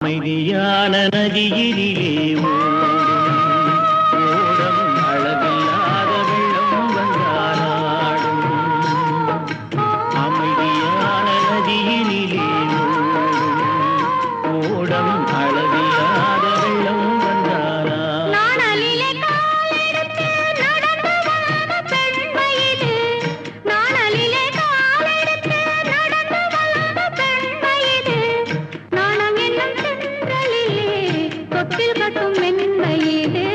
அமைதியான நதியினிலே ஓடம் அளவில்லாத வெள்ளம் வந்தாடும். அமைதியான நதியினிலே ஓடம் அளவில்லாத வெள்ளம் வந்தாடும். தொட்டில் கட்டும் மென்மையிலே